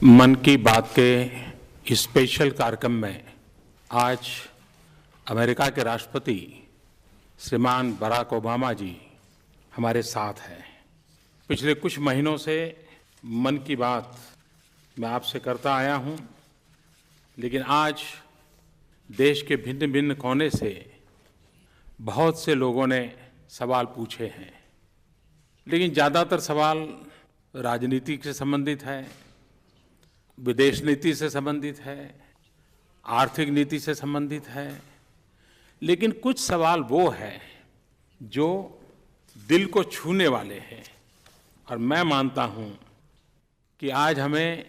मन की बात के स्पेशल कार्यक्रम में आज अमेरिका के राष्ट्रपति श्रीमान बराक ओबामा जी हमारे साथ हैं। पिछले कुछ महीनों से मन की बात मैं आपसे करता आया हूं, लेकिन आज देश के भिन्न भिन्न कोने से बहुत से लोगों ने सवाल पूछे हैं, लेकिन ज़्यादातर सवाल राजनीति से संबंधित है, विदेश नीति से संबंधित है, आर्थिक नीति से संबंधित है, लेकिन कुछ सवाल वो हैं जो दिल को छूने वाले हैं। और मैं मानता हूं कि आज हमें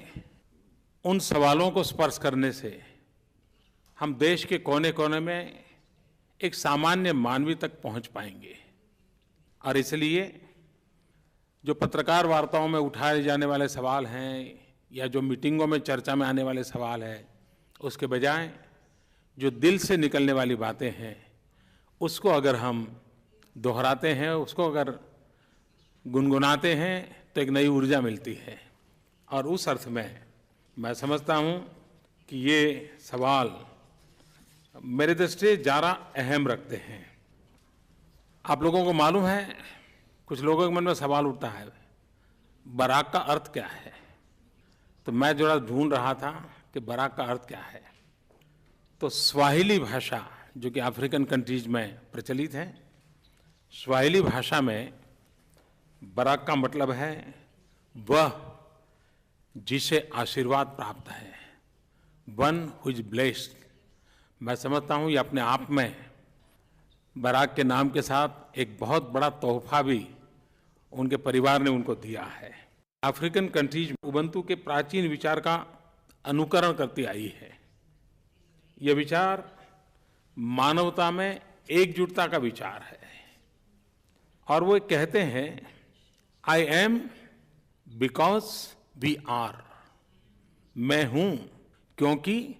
उन सवालों को स्पर्श करने से हम देश के कोने कोने में एक सामान्य मानवी तक पहुंच पाएंगे। और इसलिए जो पत्रकार वार्ताओं में उठाए जाने वाले सवाल हैं या जो मीटिंगों में चर्चा में आने वाले सवाल हैं, उसके बजाय जो दिल से निकलने वाली बातें हैं उसको अगर हम दोहराते हैं, उसको अगर गुनगुनाते हैं तो एक नई ऊर्जा मिलती है। और उस अर्थ में मैं समझता हूं कि ये सवाल मेरे दृष्टि से ज़्यादा अहम रखते हैं। आप लोगों को मालूम है, कुछ लोगों के मन में सवाल उठता है, बराक का अर्थ क्या है? तो मैं जरा ढूंढ रहा था कि बराक का अर्थ क्या है। तो स्वाहिली भाषा, जो कि अफ्रीकन कंट्रीज में प्रचलित है, स्वाहिली भाषा में बराक का मतलब है वह जिसे आशीर्वाद प्राप्त है, वन हु इज ब्लेस्ड। मैं समझता हूँ ये अपने आप में बराक के नाम के साथ एक बहुत बड़ा तोहफा भी उनके परिवार ने उनको दिया है। अफ्रीकन कंट्रीज उबंटू के प्राचीन विचार का अनुकरण करती आई है। यह विचार मानवता में एकजुटता का विचार है। और वो कहते हैं, I am because we are. मैं हूं क्योंकि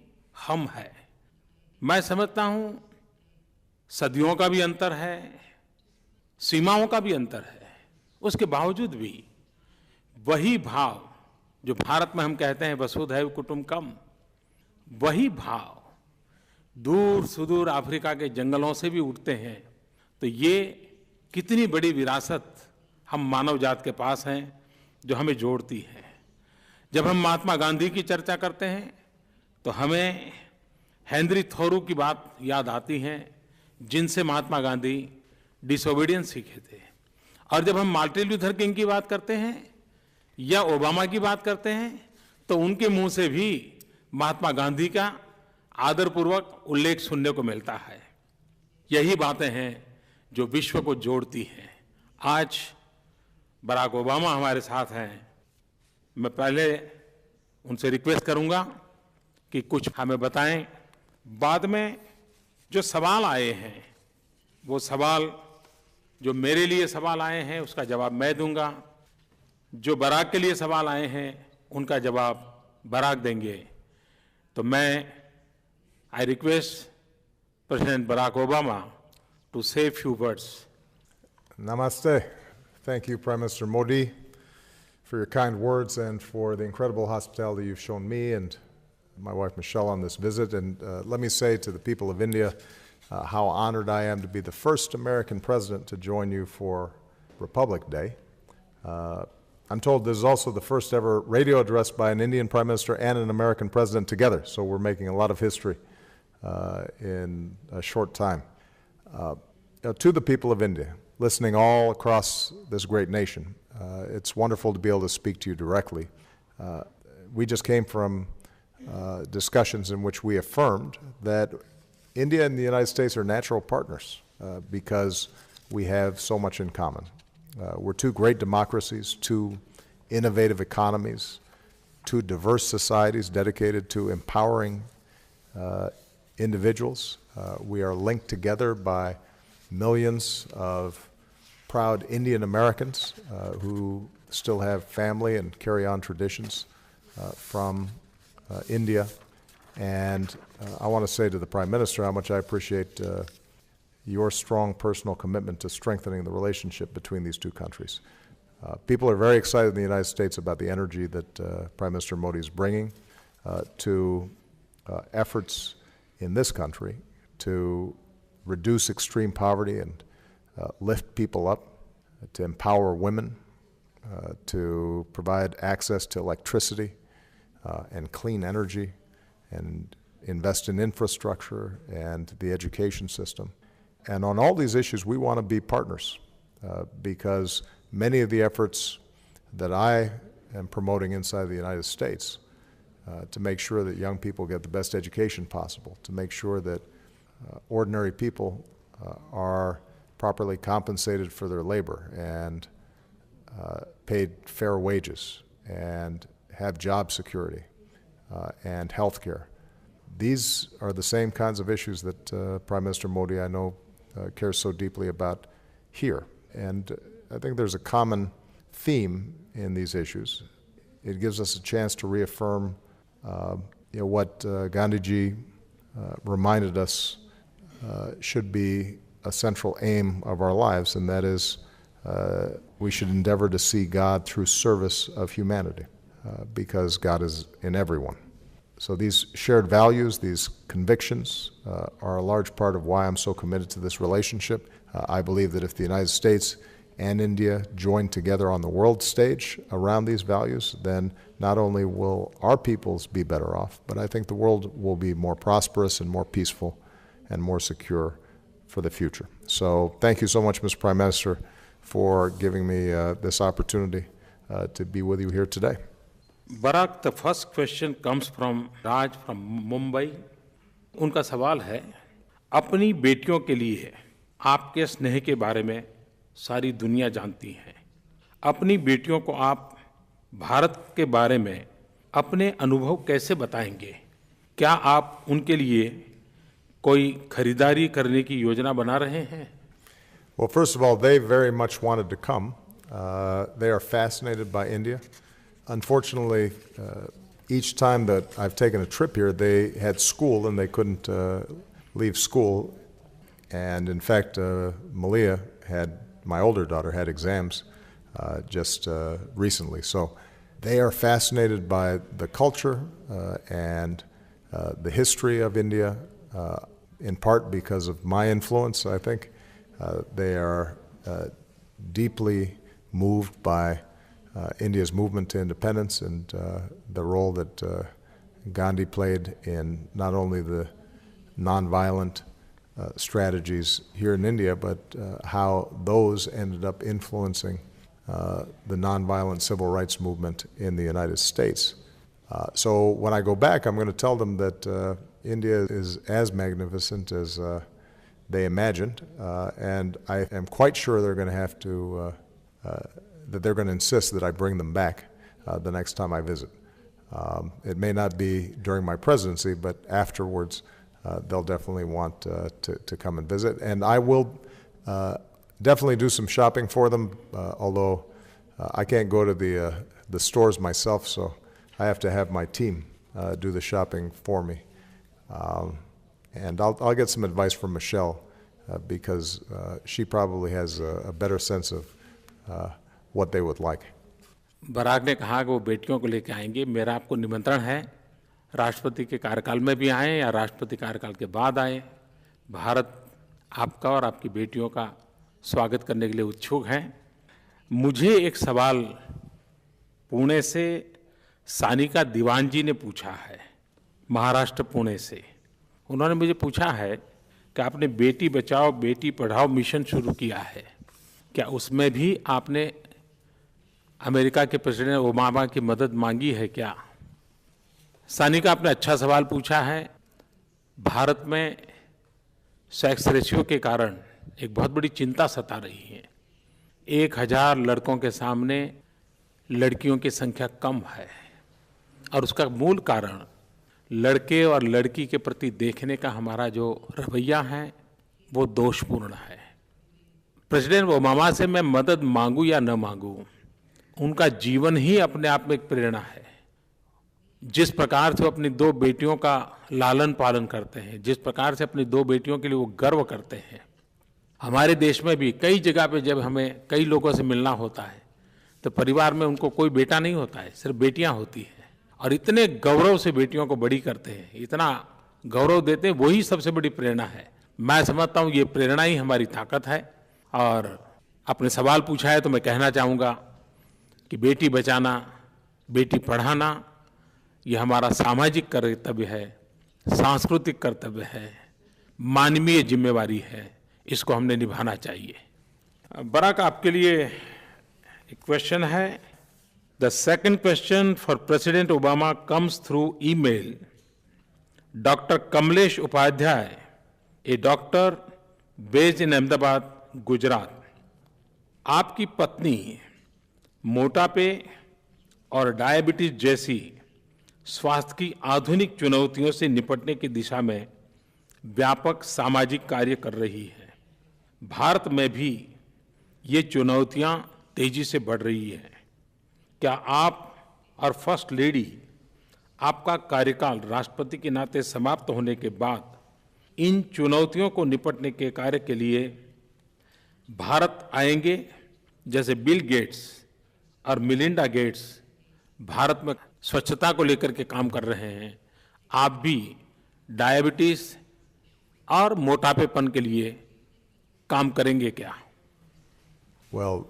हम है। मैं समझता हूं सदियों का भी अंतर है, सीमाओं का भी अंतर है, उसके बावजूद भी वही भाव जो भारत में हम कहते हैं वसुधैव कुटुंबकम, वही भाव दूर सुदूर अफ्रीका के जंगलों से भी उठते हैं। तो ये कितनी बड़ी विरासत हम मानव जात के पास हैं जो हमें जोड़ती है। जब हम महात्मा गांधी की चर्चा करते हैं तो हमें हेनरी थोरू की बात याद आती है, जिनसे महात्मा गांधी डिसोबीडियंस सीखे थे। और जब हम मार्टिन लूथर किंग की बात करते हैं या ओबामा की बात करते हैं तो उनके मुंह से भी महात्मा गांधी का आदरपूर्वक उल्लेख सुनने को मिलता है। यही बातें हैं जो विश्व को जोड़ती हैं। आज बराक ओबामा हमारे साथ हैं। मैं पहले उनसे रिक्वेस्ट करूंगा कि कुछ हमें बताएं। बाद में जो सवाल आए हैं, वो सवाल जो मेरे लिए सवाल आए हैं उसका जवाब मैं दूंगा, जो बराक के लिए सवाल आए हैं उनका जवाब बराक देंगे। तो मैं I request president Barack Obama to say a few words. Namaste. Thank you, Prime Minister Modi, for your kind words and for the incredible hospitality you've shown me and my wife Michelle on this visit. And let me say to the people of India how honored I am to be the first American president to join you for Republic Day. I'm told this is also the first ever radio address by an Indian Prime Minister and an American president together, so we're making a lot of history in a short time. To the people of India, listening all across this great nation, it's wonderful to be able to speak to you directly. We just came from discussions in which we affirmed that India and the United States are natural partners because we have so much in common. We're two great democracies, two innovative economies, two diverse societies dedicated to empowering individuals. We are linked together by millions of proud Indian Americans who still have family and carry on traditions from India. And I want to say to the Prime Minister how much I appreciate your strong personal commitment to strengthening the relationship between these two countries. People are very excited in the United States about the energy that Prime Minister Modi is bringing to efforts in this country to reduce extreme poverty and lift people up, to empower women, to provide access to electricity and clean energy, and invest in infrastructure and the education system. And on all these issues, we want to be partners because many of the efforts that I am promoting inside the United States to make sure that young people get the best education possible, to make sure that ordinary people are properly compensated for their labor and paid fair wages and have job security and health care. These are the same kinds of issues that Prime Minister Modi, I know, cares so deeply about here. And I think there's a common theme in these issues. It gives us a chance to reaffirm what Gandhiji reminded us should be a central aim of our lives, and that is we should endeavor to see God through service of humanity, because God is in everyone. So these shared values, these convictions, are a large part of why I'm so committed to this relationship. I believe that if the United States and India join together on the world stage around these values, then not only will our peoples be better off, but I think the world will be more prosperous and more peaceful and more secure for the future. So thank you so much, Mr. Prime Minister, for giving me this opportunity to be with you here today. Barack, the first question comes from Raj from Mumbai. उनका सवाल है, अपनी बेटियों के लिए आपके स्नेह के बारे में सारी दुनिया जानती है। अपनी बेटियों को आप भारत के बारे में अपने अनुभव कैसे बताएंगे? क्या आप उनके लिए कोई खरीदारी करने की योजना बना रहे हैं? Well, first of all, they very much wanted to come. They are fascinated by India. Unfortunately, each time that I've taken a trip here, they had school and they couldn't leave school. And in fact, Malia my older daughter had exams just recently. So they are fascinated by the culture and the history of India, in part because of my influence, I think. They are deeply moved by India's movement to independence and the role that Gandhi played in not only the nonviolent strategies here in India, but how those ended up influencing the nonviolent civil rights movement in the United States. So when I go back, I'm going to tell them that India is as magnificent as they imagined, and I am quite sure they're going to have to that they're going to insist that I bring them back the next time I visit. It may not be during my presidency, but afterwards they'll definitely want to come and visit. And I will definitely do some shopping for them, although I can't go to the stores myself, so I have to have my team do the shopping for me. And I'll get some advice from Michelle because she probably has a better sense of what they would like. Barack ने कहा कि वो बेटियों को लेकर आएंगे। मेरा आपको निमंत्रण है, राष्ट्रपति के कार्यकाल में भी आएँ या राष्ट्रपति कार्यकाल के बाद आएँ, भारत आपका और आपकी बेटियों का स्वागत करने के लिए उत्सुक हैं। मुझे एक सवाल पुणे से सानिका दीवान जी ने पूछा है, महाराष्ट्र पुणे से। उन्होंने मुझे पूछा है कि आपने बेटी बचाओ बेटी पढ़ाओ मिशन शुरू किया है, क्या उसमें भी आपने अमेरिका के प्रेसिडेंट ओबामा की मदद मांगी है क्या? सानिका, आपने अच्छा सवाल पूछा है। भारत में सेक्स रेशियो के कारण एक बहुत बड़ी चिंता सता रही है। 1000 लड़कों के सामने लड़कियों की संख्या कम है और उसका मूल कारण लड़के और लड़की के प्रति देखने का हमारा जो रवैया है वो दोषपूर्ण है। प्रेसिडेंट ओबामा से मैं मदद मांगूं या न मांगूं, उनका जीवन ही अपने आप में एक प्रेरणा है। जिस प्रकार से वो अपनी 2 बेटियों का लालन पालन करते हैं, जिस प्रकार से अपनी 2 बेटियों के लिए वो गर्व करते हैं, हमारे देश में भी कई जगह पे जब हमें कई लोगों से मिलना होता है तो परिवार में उनको कोई बेटा नहीं होता है, सिर्फ बेटियां होती हैं और इतने गौरव से बेटियों को बड़ी करते हैं, इतना गौरव देते हैं, वही सबसे बड़ी प्रेरणा है। मैं समझता हूँ ये प्रेरणा ही हमारी ताकत है। और आपने सवाल पूछा है तो मैं कहना चाहूँगा कि बेटी बचाना, बेटी पढ़ाना ये हमारा सामाजिक कर्तव्य है, सांस्कृतिक कर्तव्य है, मानवीय जिम्मेवारी है, इसको हमने निभाना चाहिए। बराक, आपके लिए एक क्वेश्चन है। The second question for president Obama comes through email. Doctor Kamlesh Upadhyay, a doctor based in Ahmedabad, Gujarat. आपकी पत्नी मोटापे और डायबिटीज जैसी स्वास्थ्य की आधुनिक चुनौतियों से निपटने की दिशा में व्यापक सामाजिक कार्य कर रही है। भारत में भी ये चुनौतियां तेजी से बढ़ रही हैं। क्या आप और फर्स्ट लेडी, आपका कार्यकाल राष्ट्रपति के नाते समाप्त होने के बाद इन चुनौतियों को निपटने के कार्य के लिए भारत आएंगे, जैसे बिल गेट्स और मिलिंडा गेट्स भारत में स्वच्छता को लेकर के काम कर रहे हैं, आप भी डायबिटीज और मोटापेपन के लिए काम करेंगे क्या? Well,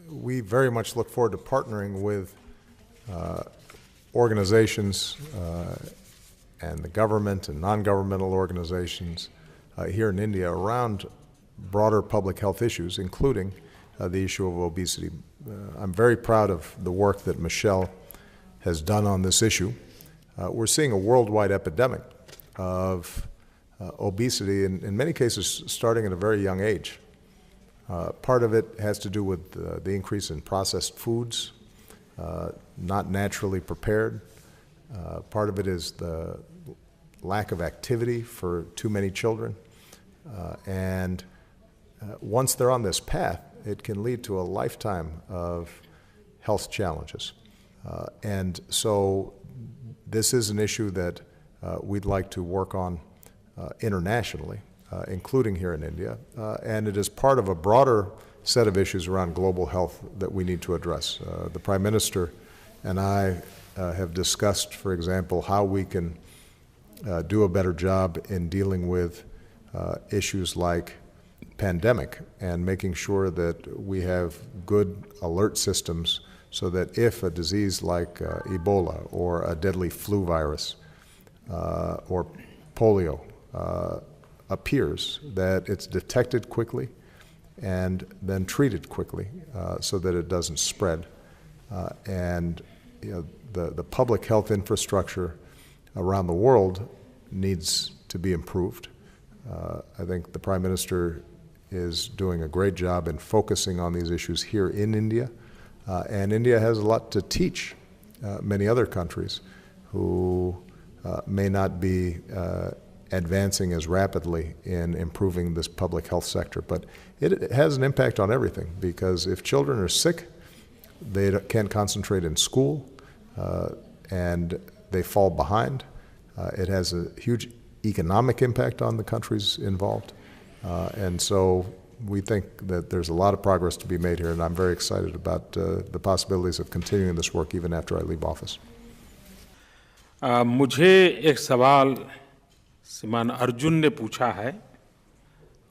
we very much look forward to partnering with organizations and the government and non-governmental organizations here in India around broader public health issues, including the issue of obesity. I'm very proud of the work that Michelle has done on this issue. We're seeing a worldwide epidemic of obesity, in many cases starting at a very young age. Part of it has to do with the increase in processed foods, not naturally prepared. Part of it is the lack of activity for too many children. And once they're on this path, it can lead to a lifetime of health challenges. And so this is an issue that we'd like to work on internationally, including here in India, and it is part of a broader set of issues around global health that we need to address. The Prime Minister and I have discussed, for example, how we can do a better job in dealing with issues like pandemic and making sure that we have good alert systems so that if a disease like Ebola or a deadly flu virus or polio appears, that it's detected quickly and then treated quickly so that it doesn't spread. And the public health infrastructure around the world needs to be improved. I think the Prime Minister is doing a great job in focusing on these issues here in India. And India has a lot to teach many other countries who may not be advancing as rapidly in improving this public health sector. But it has an impact on everything, because if children are sick, they can't concentrate in school and they fall behind. It has a huge economic impact on the countries involved. And so we think that there's a lot of progress to be made here, and I'm very excited about the possibilities of continuing this work even after I leave office. मुझे एक सवाल श्रीमान अर्जुन ने पूछा है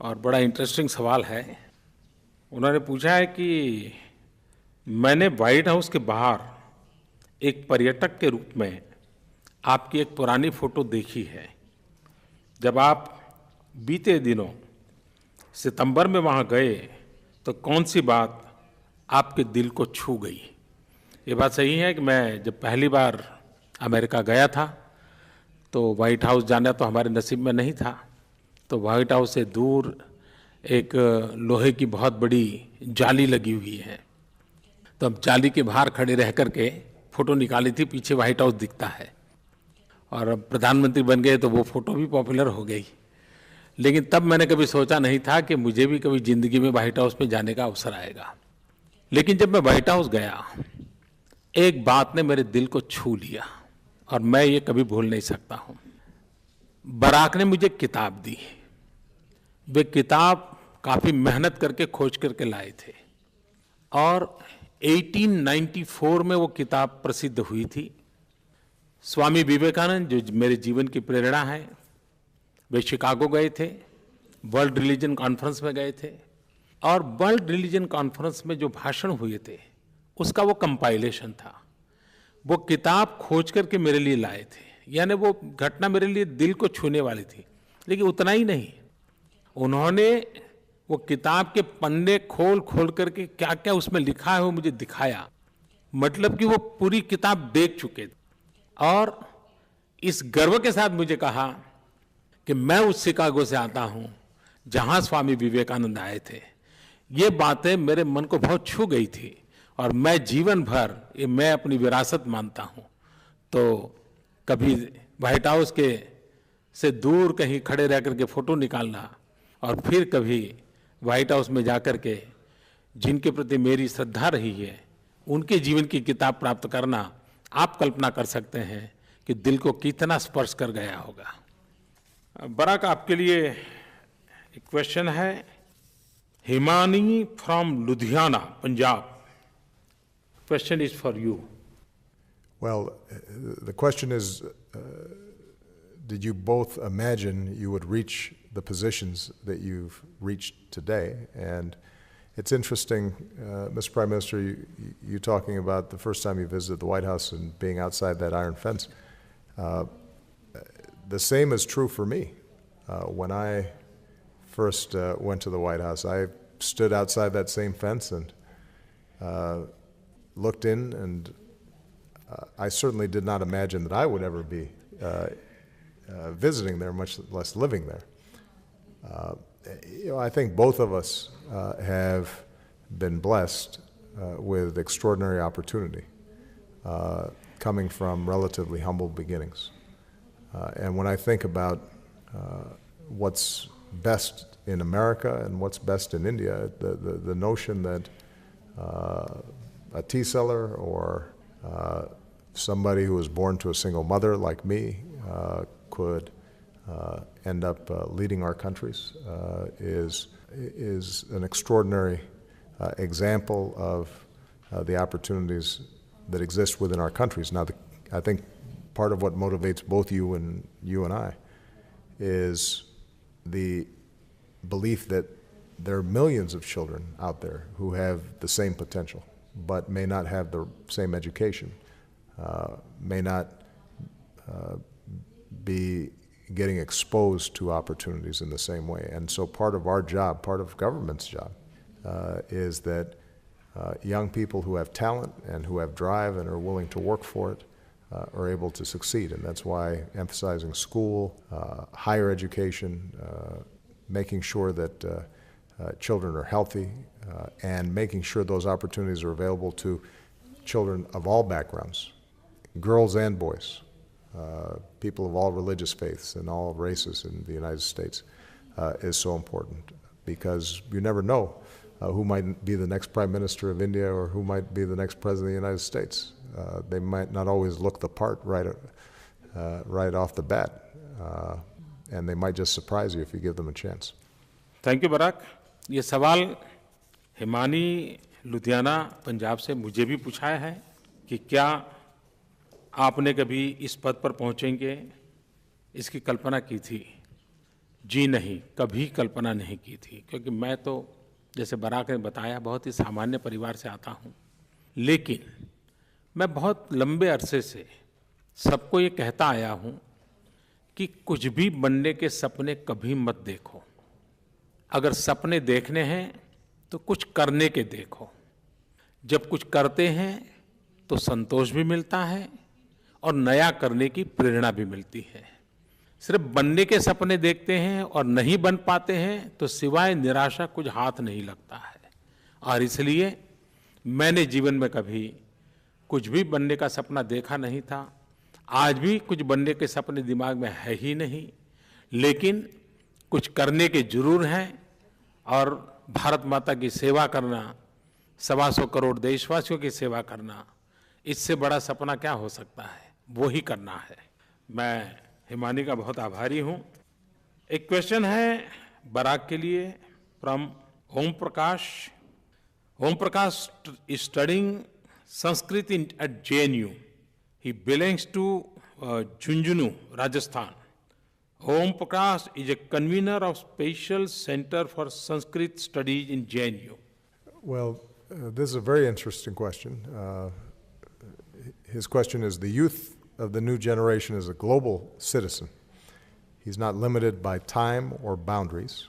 और बड़ा interesting सवाल है। उन्होंने पूछा है कि मैंने व्हाइट हाउस के बाहर एक पर्यटक के रूप में आपकी एक पुरानी फ़ोटो देखी है, जब आप बीते दिनों सितंबर में वहाँ गए तो कौन सी बात आपके दिल को छू गई? ये बात सही है कि मैं जब पहली बार अमेरिका गया था तो व्हाइट हाउस जाना तो हमारे नसीब में नहीं था। तो व्हाइट हाउस से दूर एक लोहे की बहुत बड़ी जाली लगी हुई है, तो हम जाली के बाहर खड़े रह कर के फ़ोटो निकाली थी, पीछे व्हाइट हाउस दिखता है। और अब प्रधानमंत्री बन गए तो वो फ़ोटो भी पॉपुलर हो गई। लेकिन तब मैंने कभी सोचा नहीं था कि मुझे भी कभी ज़िंदगी में व्हाइट हाउस में जाने का अवसर आएगा। लेकिन जब मैं व्हाइट हाउस गया, एक बात ने मेरे दिल को छू लिया और मैं ये कभी भूल नहीं सकता हूँ। बराक ने मुझे किताब दी। वे किताब काफ़ी मेहनत करके खोज करके लाए थे और 1894 में वो किताब प्रसिद्ध हुई थी। स्वामी विवेकानंद, जो मेरे जीवन की प्रेरणा है, वे शिकागो गए थे, वर्ल्ड रिलीजन कॉन्फ्रेंस में गए थे, और वर्ल्ड रिलीजन कॉन्फ्रेंस में जो भाषण हुए थे उसका वो कंपाइलेशन था। वो किताब खोज करके मेरे लिए लाए थे, यानी वो घटना मेरे लिए दिल को छूने वाली थी। लेकिन उतना ही नहीं, उन्होंने वो किताब के पन्ने खोल खोल करके क्या क्या उसमें लिखा है वो मुझे दिखाया। मतलब कि वो पूरी किताब देख चुके थे, और इस गर्व के साथ मुझे कहा कि मैं उस शिकागो से आता हूं जहां स्वामी विवेकानंद आए थे। ये बातें मेरे मन को बहुत छू गई थी, और मैं जीवन भर ये मैं अपनी विरासत मानता हूं। तो कभी व्हाइट हाउस के से दूर कहीं खड़े रह करके फोटो निकालना, और फिर कभी व्हाइट हाउस में जाकर के जिनके प्रति मेरी श्रद्धा रही है उनके जीवन की किताब प्राप्त करना, आप कल्पना कर सकते हैं कि दिल को कितना स्पर्श कर गया होगा। बराक, आपके लिए एक क्वेश्चन है। Himani from Ludhiana, Punjab. Question is for you. Well, the question is, did you both imagine you would reach the positions that you've reached today? And it's interesting, Mr. Prime Minister, you talking about the first time you visited the White House and being outside that iron fence. The same is true for me. When I first went to the White House, I stood outside that same fence and looked in, and I certainly did not imagine that I would ever be visiting there, much less living there. I think both of us have been blessed with extraordinary opportunity, coming from relatively humble beginnings. And when I think about what's best in America and what's best in India, the notion that a tea seller or somebody who was born to a single mother like me could end up leading our countries is an extraordinary example of the opportunities that exist within our countries. Now, I think part of what motivates both you and I is the belief that there are millions of children out there who have the same potential, but may not have the same education, may not be getting exposed to opportunities in the same way. And so part of our job, part of government's job, is that young people who have talent and who have drive and are willing to work for it are able to succeed. And that's why emphasizing school, higher education, making sure that children are healthy, and making sure those opportunities are available to children of all backgrounds, girls and boys, people of all religious faiths and all races in the United States, is so important, because you never know who might be the next Prime Minister of India or who might be the next President of the United States. They might not always look the part right off the bat, and they might just surprise you if you give them a chance. Thank you Barack. ये सवाल हिमानी लुधियाना पंजाब से मुझे भी पूछा है कि क्या आपने कभी इस पद पर पहुंचेंगे, इसकी कल्पना की थी? जी नहीं, कभी कल्पना नहीं की थी, क्योंकि मैं तो जैसे बराक ने बताया बहुत ही सामान्य परिवार से आता हूं। लेकिन मैं बहुत लंबे अरसे से सबको ये कहता आया हूं कि कुछ भी बनने के सपने कभी मत देखो। अगर सपने देखने हैं तो कुछ करने के देखो। जब कुछ करते हैं तो संतोष भी मिलता है और नया करने की प्रेरणा भी मिलती है। सिर्फ बनने के सपने देखते हैं और नहीं बन पाते हैं तो सिवाय निराशा कुछ हाथ नहीं लगता है। और इसलिए मैंने जीवन में कभी कुछ भी बनने का सपना देखा नहीं था। आज भी कुछ बनने के सपने दिमाग में है ही नहीं, लेकिन कुछ करने के जरूर हैं। और भारत माता की सेवा करना, 125 करोड़ देशवासियों की सेवा करना, इससे बड़ा सपना क्या हो सकता है? वो ही करना है। मैं हिमानी का बहुत आभारी हूं। एक क्वेश्चन है बराक के लिए from Om Prakash. Om Prakash is studying Sanskrit at JNU. He belongs to Jhunjhunu, Rajasthan. Om Prakash is a convener of Special Center for Sanskrit Studies in JNU. Well, this is a very interesting question. His question is, the youth of the new generation is a global citizen. He's not limited by time or boundaries.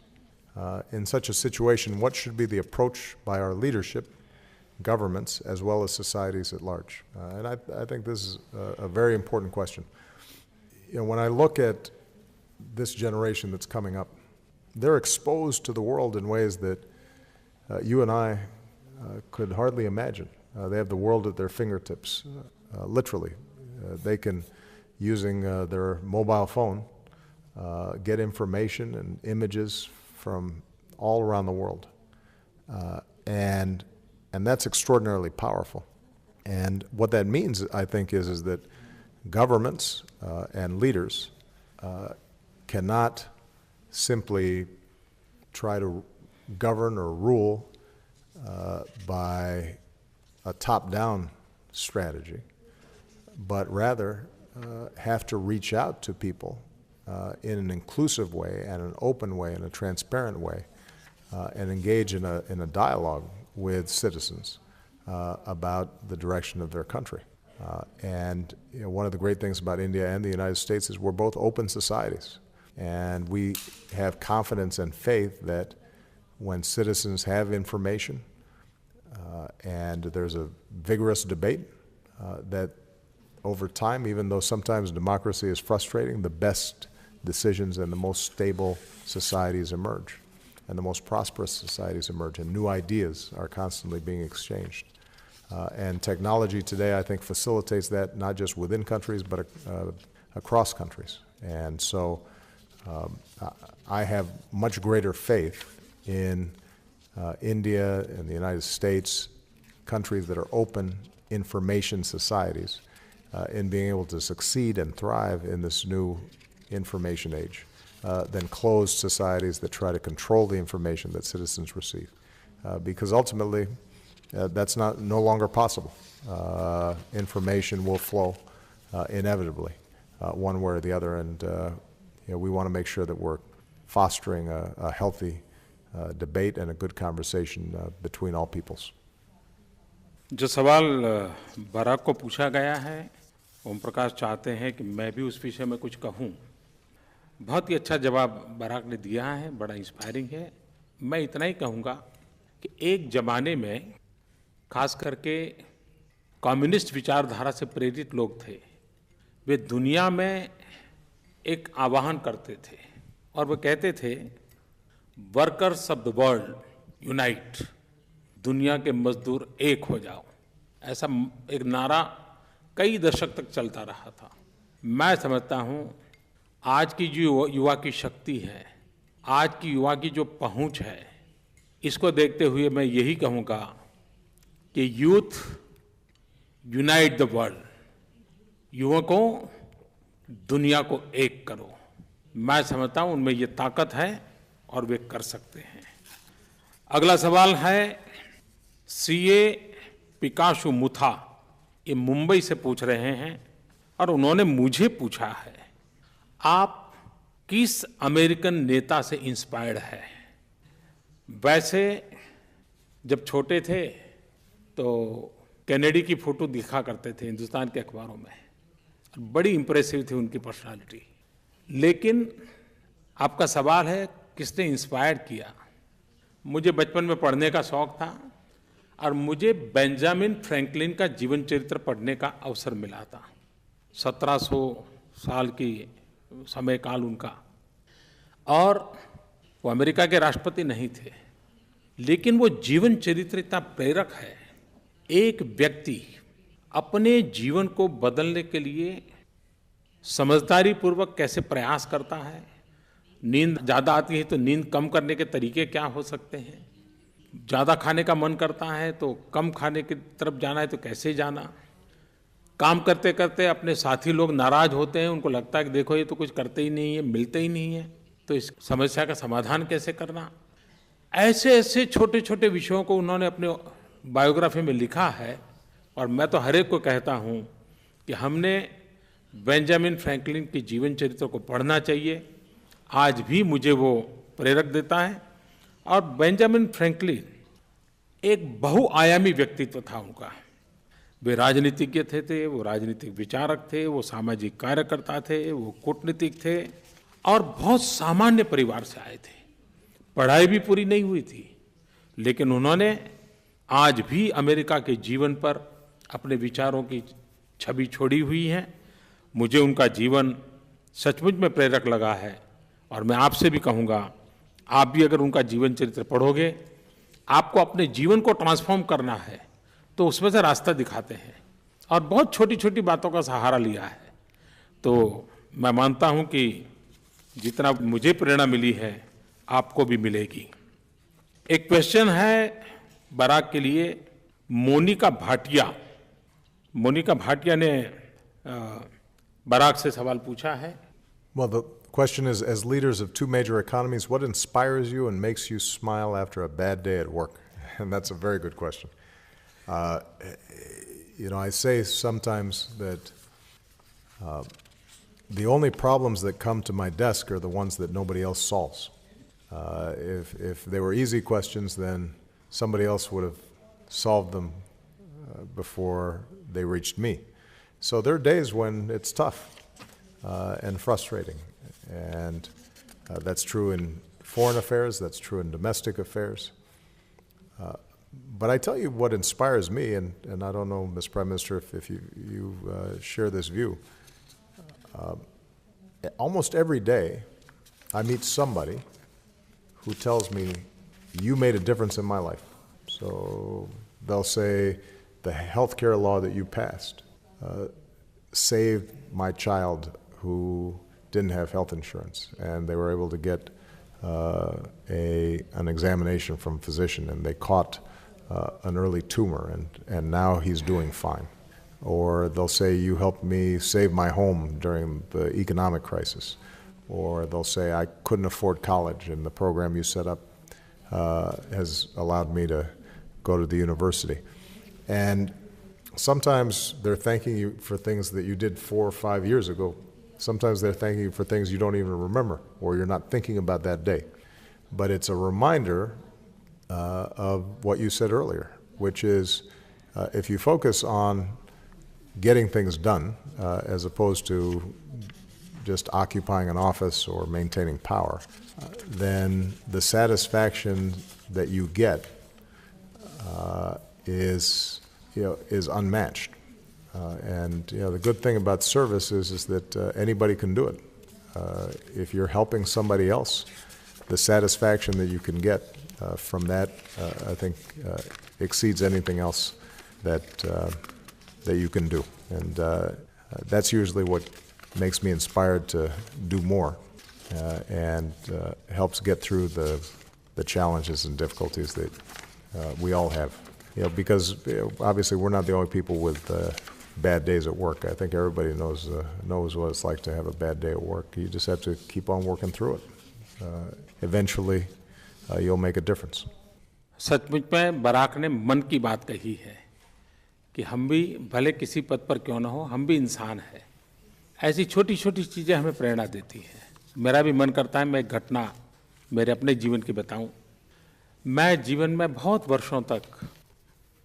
In such a situation, what should be the approach by our leadership, governments, as well as societies at large? And I think this is a very important question. You know, when I look at this generation that's coming up, they're exposed to the world in ways that you and I could hardly imagine. They have the world at their fingertips, literally. They can, using their mobile phone, get information and images from all around the world. And that's extraordinarily powerful. And what that means, I think, is that governments and leaders cannot simply try to govern or rule by a top-down strategy, but rather have to reach out to people in an inclusive way and an open way and a transparent way, and engage in a dialogue with citizens about the direction of their country. And you know, one of the great things about India and the United States is we're both open societies, and we have confidence and faith that when citizens have information and there's a vigorous debate, that over time, even though sometimes democracy is frustrating, the best decisions and the most stable societies emerge, and the most prosperous societies emerge, and new ideas are constantly being exchanged. And technology today, I think, facilitates that not just within countries, but across countries. And so I have much greater faith in India and the United States, countries that are open information societies, in being able to succeed and thrive in this new information age, than closed societies that try to control the information that citizens receive. Because ultimately, that's no longer possible. Information will flow inevitably, one way or the other, and you know, we want to make sure that we're fostering a healthy debate and a good conversation between all peoples. जो सवाल Barack को पूछा गया है, ओम प्रकाश चाहते हैं कि मैं भी उस विषय में कुछ कहूं। बहुत ही अच्छा जवाब बराक ने दिया है, बड़ा इंस्पायरिंग है। मैं इतना ही कहूँगा कि एक ज़माने में खास करके कम्युनिस्ट विचारधारा से प्रेरित लोग थे, वे दुनिया में एक आह्वान करते थे और वो कहते थे, workers of the world unite, दुनिया के मजदूर एक हो जाओ। ऐसा एक नारा कई दशक तक चलता रहा था। मैं समझता हूँ आज की जो युवा की शक्ति है, आज की युवा की जो पहुँच है, इसको देखते हुए मैं यही कहूँगा कि यूथ यूनाइट द वर्ल्ड, युवकों दुनिया को एक करो। मैं समझता हूँ उनमें ये ताकत है और वे कर सकते हैं। अगला सवाल है सीए पिकाशु मुथा, ये मुंबई से पूछ रहे हैं और उन्होंने मुझे पूछा है, आप किस अमेरिकन नेता से इंस्पायर्ड है? वैसे जब छोटे थे तो कैनेडी की फोटो दिखा करते थे हिंदुस्तान के अखबारों में, बड़ी इंप्रेसिव थी उनकी पर्सनालिटी। लेकिन आपका सवाल है किसने इंस्पायर किया? मुझे बचपन में पढ़ने का शौक था और मुझे बेंजामिन फ्रैंकलिन का जीवन चरित्र पढ़ने का अवसर मिला था। 1700 साल की समय काल उनका, और वो अमेरिका के राष्ट्रपति नहीं थे, लेकिन वो जीवन चरित्र इतना प्रेरक है। एक व्यक्ति अपने जीवन को बदलने के लिए समझदारी पूर्वक कैसे प्रयास करता है, नींद ज़्यादा आती है तो नींद कम करने के तरीके क्या हो सकते हैं, ज़्यादा खाने का मन करता है तो कम खाने की तरफ जाना है तो कैसे जाना, काम करते करते अपने साथी लोग नाराज़ होते हैं, उनको लगता है कि देखो ये तो कुछ करते ही नहीं है, मिलते ही नहीं है, तो इस समस्या का समाधान कैसे करना। ऐसे ऐसे छोटे छोटे विषयों को उन्होंने अपने बायोग्राफी में लिखा है, और मैं तो हर एक को कहता हूँ कि हमने बेंजामिन फ्रैंकलिन के जीवन चरित्र को पढ़ना चाहिए। आज भी मुझे वो प्रेरक देता है। और बेंजामिन फ्रैंकलिन एक बहुआयामी व्यक्तित्व था उनका। वे राजनीतिज्ञ थे, वो राजनीतिक विचारक थे, वो सामाजिक कार्यकर्ता थे, वो कूटनीतिक थे, और बहुत सामान्य परिवार से आए थे। पढ़ाई भी पूरी नहीं हुई थी, लेकिन उन्होंने आज भी अमेरिका के जीवन पर अपने विचारों की छवि छोड़ी हुई है। मुझे उनका जीवन सचमुच में प्रेरक लगा है, और मैं आपसे भी कहूँगा, आप भी अगर उनका जीवन चरित्र पढ़ोगे, आपको अपने जीवन को ट्रांसफॉर्म करना है, तो उसमें से रास्ता दिखाते हैं, और बहुत छोटी छोटी बातों का सहारा लिया है। तो मैं मानता हूँ कि जितना मुझे प्रेरणा मिली है, आपको भी मिलेगी। एक क्वेश्चन है बराक के लिए, मोनिका भाटिया। मोनिका भाटिया ने बराक से सवाल पूछा है। Well, the question is, as leaders of two major economies, what inspires you and makes you smile after a bad day at work? And that's a very good question. I say sometimes that the only problems that come to my desk are the ones that nobody else solves. If they were easy questions, then somebody else would have solved them before they reached me. So there are days when it's tough and frustrating, and that's true in foreign affairs, that's true in domestic affairs. But I tell you what inspires me, and I don't know, Ms. Prime Minister, if you share this view. Almost every day I meet somebody who tells me, you made a difference in my life. So they'll say, the health care law that you passed saved my child who didn't have health insurance, and they were able to get an examination from a physician, and they caught an early tumor, and now he's doing fine. Or they'll say, you helped me save my home during the economic crisis. Or they'll say, I couldn't afford college, and the program you set up has allowed me to go to the university. And sometimes they're thanking you for things that you did 4 or 5 years ago. Sometimes they're thanking you for things you don't even remember, or you're not thinking about that day. But it's a reminder of what you said earlier, which is if you focus on getting things done as opposed to just occupying an office or maintaining power, then the satisfaction that you get is unmatched. And the good thing about service is that anybody can do it. If you're helping somebody else, the satisfaction that you can get from that, I think, exceeds anything else that you can do. And that's usually what makes me inspired to do more and helps get through the challenges and difficulties that we all have. Because obviously we're not the only people with bad days at work. I think everybody knows what it's like to have a bad day at work. You just have to keep on working through it. Eventually, you'll make a difference. सचमुच में Barack ने मन की बात कही है कि हम भी भले किसी पद पर क्यों ना हो, हम भी इंसान हैं। ऐसी छोटी छोटी चीज़ें हमें प्रेरणा देती हैं। मेरा भी मन करता है मैं एक घटना मेरे अपने जीवन की बताऊं। मैं जीवन में बहुत वर्षों तक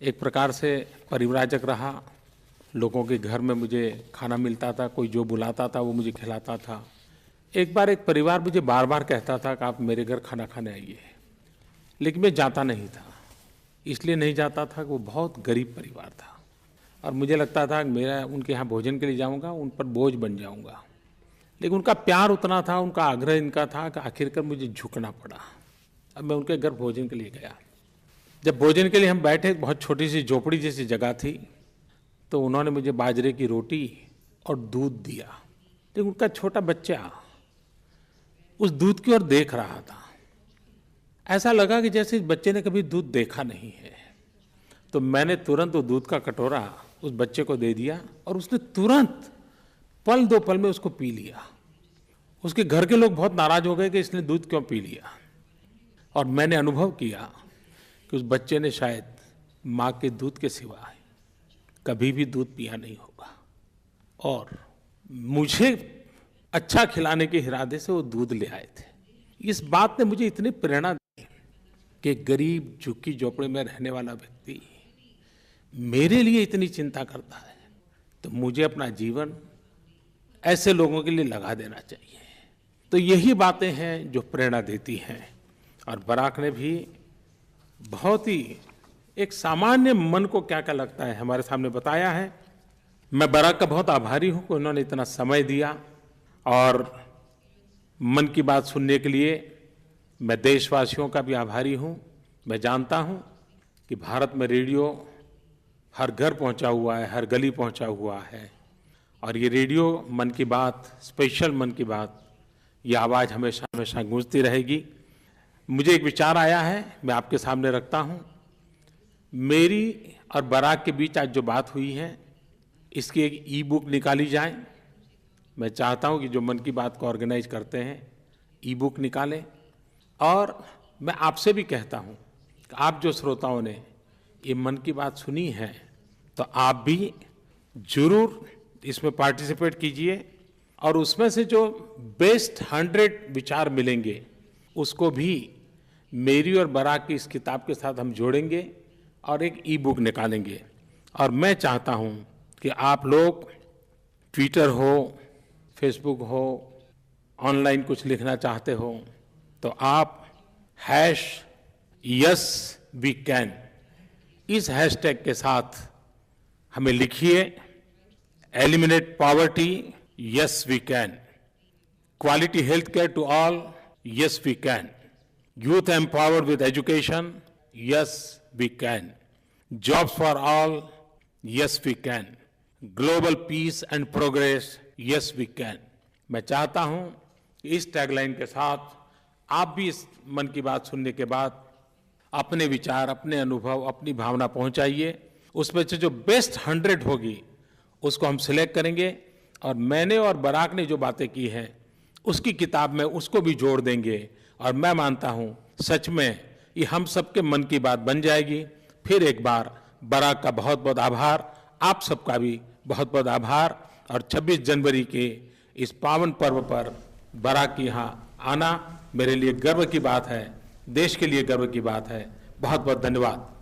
एक प्रकार से परिव्राजक रहा। लोगों के घर में मुझे खाना मिलता था, कोई जो बुलाता था वो मुझे खिलाता था। एक बार एक परिवार मुझे बार बार कहता था कि आप मेरे घर खाना खाने आइए, लेकिन मैं जाता नहीं था। इसलिए नहीं जाता था कि वो बहुत गरीब परिवार था, और मुझे लगता था कि मेरा उनके यहाँ भोजन के लिए जाऊँगा, उन पर बोझ बन जाऊँगा। लेकिन उनका प्यार उतना था, उनका आग्रह इनका था कि आखिरकार मुझे झुकना पड़ा। अब मैं उनके घर भोजन के लिए गया। जब भोजन के लिए हम बैठे, बहुत छोटी सी झोपड़ी जैसी जगह थी, तो उन्होंने मुझे बाजरे की रोटी और दूध दिया। लेकिन उनका छोटा बच्चा उस दूध की ओर देख रहा था। ऐसा लगा कि जैसे इस बच्चे ने कभी दूध देखा नहीं है। तो मैंने तुरंत वो दूध का कटोरा उस बच्चे को दे दिया, और उसने तुरंत पल दो पल में उसको पी लिया। उसके घर के लोग बहुत नाराज हो गए कि इसने दूध क्यों पी लिया। और मैंने अनुभव किया कि उस बच्चे ने शायद माँ के दूध के सिवा कभी भी दूध पिया नहीं होगा। और मुझे अच्छा खिलाने के इरादे से वो दूध ले आए थे। इस बात ने मुझे इतनी प्रेरणा दी कि गरीब झुग्गी झोपड़ी में रहने वाला व्यक्ति मेरे लिए इतनी चिंता करता है, तो मुझे अपना जीवन ऐसे लोगों के लिए लगा देना चाहिए। तो यही बातें हैं जो प्रेरणा देती हैं। और बराक ने भी बहुत ही एक सामान्य मन को क्या क्या लगता है हमारे सामने बताया है। मैं बराक का बहुत आभारी हूं कि उन्होंने इतना समय दिया, और मन की बात सुनने के लिए मैं देशवासियों का भी आभारी हूं। मैं जानता हूं कि भारत में रेडियो हर घर पहुंचा हुआ है, हर गली पहुंचा हुआ है, और ये रेडियो मन की बात, स्पेशल मन की बात, ये आवाज़ हमेशा हमेशा गूंजती रहेगी। मुझे एक विचार आया है, मैं आपके सामने रखता हूं। मेरी और बराक के बीच आज जो बात हुई है, इसकी एक ई बुक निकाली जाए। मैं चाहता हूं कि जो मन की बात को ऑर्गेनाइज करते हैं ई बुक निकालें। और मैं आपसे भी कहता हूं कि आप जो श्रोताओं ने ये मन की बात सुनी है, तो आप भी जरूर इसमें पार्टिसिपेट कीजिए, और उसमें से जो बेस्ट 100 विचार मिलेंगे उसको भी मेरी और बराक की इस किताब के साथ हम जोड़ेंगे और एक ई बुक निकालेंगे। और मैं चाहता हूं कि आप लोग ट्विटर हो, फेसबुक हो, ऑनलाइन कुछ लिखना चाहते हो, तो आप #YesWeCan इस हैशटैग के साथ हमें लिखिए। Eliminate poverty, yes we can. Quality health care to all, yes we can. Youth empowered with education, yes we can. Jobs for all, yes we can. Global peace and progress, yes we can. मैं चाहता हूं कि इस tagline के साथ आप भी इस मन की बात सुनने के बाद अपने विचार, अपने अनुभव, अपनी भावना पहुंचाइए। उसमें से जो बेस्ट 100 होगी उसको हम सिलेक्ट करेंगे, और मैंने और बराक ने जो बातें की हैं उसकी किताब में उसको भी जोड़ देंगे। और मैं मानता हूं सच में ये हम सबके मन की बात बन जाएगी। फिर एक बार बराक का बहुत बहुत आभार, आप सबका भी बहुत बहुत आभार। और 26 जनवरी के इस पावन पर्व पर बराक के यहाँ आना मेरे लिए गर्व की बात है, देश के लिए गर्व की बात है। बहुत बहुत धन्यवाद।